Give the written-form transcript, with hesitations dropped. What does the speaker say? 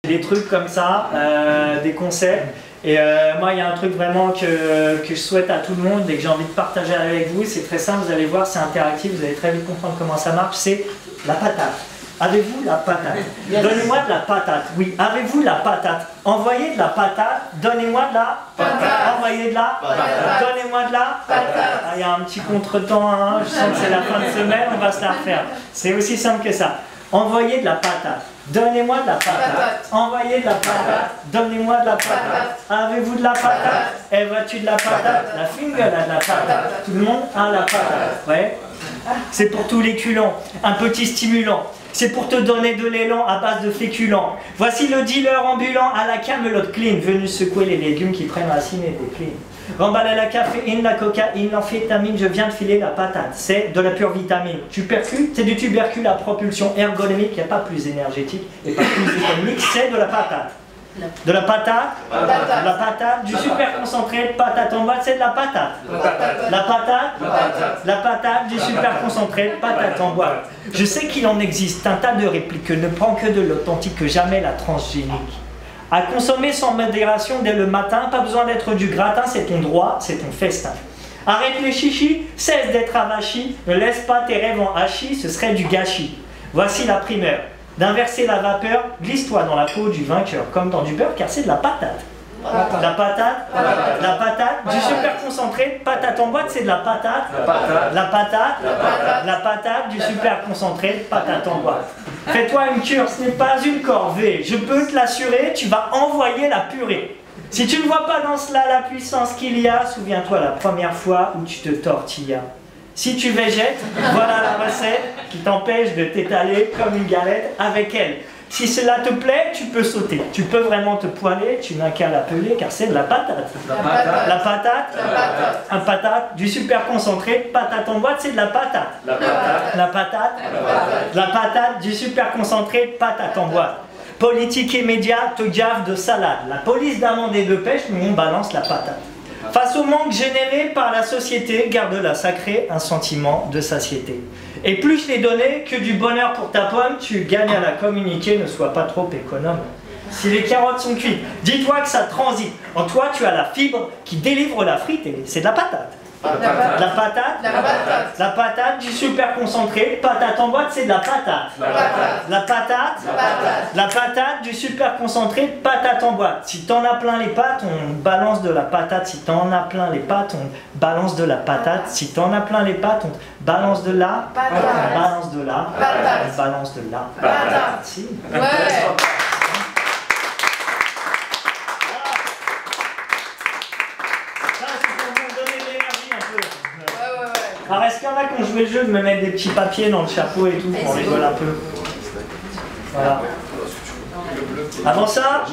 Des trucs comme ça, des concepts. Et moi, il y a un truc vraiment que je souhaite à tout le monde et que j'ai envie de partager avec vous. C'est très simple, vous allez voir, c'est interactif, vous allez très vite comprendre comment ça marche. C'est la patate. Avez-vous la patate? Donnez-moi de la patate. Oui, avez-vous la patate? Envoyez de la patate. Donnez-moi de la patate. Envoyez de la patate. Donnez-moi de la patate. Ah, il y a un petit contretemps, hein. Je sens que c'est la fin de semaine, on va se la refaire. C'est aussi simple que ça. Envoyez de la patate. Donnez-moi de la patate. Envoyez de la patate. Donnez-moi de la patate. Avez-vous de la patate? Et vois-tu de la patate? La finger a de la patate. Tout le monde a la patate. Ouais. C'est pour tous les culants. Un petit stimulant. C'est pour te donner de l'élan à base de féculents. Voici le dealer ambulant à la camelote clean, venu secouer les légumes qui prennent racine et déclinent. Remballer la caféine, la cocaïne, l'amphétamine, je viens de filer la patate. C'est de la pure vitamine. Tubercule, c'est du tubercule à propulsion ergonomique, il n'y a pas plus énergétique et pas plus économique, c'est de la patate. De la patate, de la patate, du super concentré, patate en boîte, c'est de la patate. La patate, la patate, du super concentré, patate en boîte. Je sais qu'il en existe un tas de répliques, que ne prend que de l'authentique, que jamais la transgénique. À consommer sans modération dès le matin, pas besoin d'être du gratin, c'est ton droit, c'est ton festin. Arrête les chichis, cesse d'être avachi, ne laisse pas tes rêves en hachis, ce serait du gâchis. Voici la primeur. D'inverser la vapeur, glisse-toi dans la peau du vainqueur, comme dans du beurre, car c'est de la patate. La patate, du super concentré, patate en boîte, c'est de la patate. La patate, du super concentré, patate en boîte. Fais-toi une cure, ce n'est pas une corvée. Je peux te l'assurer, tu vas envoyer la purée. Si tu ne vois pas dans cela la puissance qu'il y a, souviens-toi la première fois où tu te tortillas. Si tu végètes, voilà la recette qui t'empêche de t'étaler comme une galette avec elle. Si cela te plaît, tu peux sauter. Tu peux vraiment te poiler, tu n'as qu'à l'appeler car c'est de la patate. La patate, du super concentré, patate en boîte, c'est de la patate. La patate, du super concentré, patate en boîte. Politique et médias te gavent de salade. La police d'amende et de pêche, nous on balance la patate. Face au manque généré par la société, garde-la sacrée, un sentiment de satiété. Et plus je t'ai donné que du bonheur pour ta pomme, tu gagnes à la communiquer, ne sois pas trop économe. Si les carottes sont cuites, dis-toi que ça transite. En toi, tu as la fibre qui délivre la frite et c'est de la patate. La patate, du super concentré, patate en boîte, c'est de la patate. La patate, du super concentré, patate en boîte. Si t'en as plein les pattes, on balance de la patate. Si t'en as plein les pattes, on balance de la patate. Si t'en as plein les pattes, on balance de la patate. On balance de la patate. On balance de la patate. Si. Ouais. Alors est-ce qu'il y en a qui ont joué le jeu de me mettre des petits papiers dans le chapeau et tout pour rigoler un peu? Voilà. Avant ça,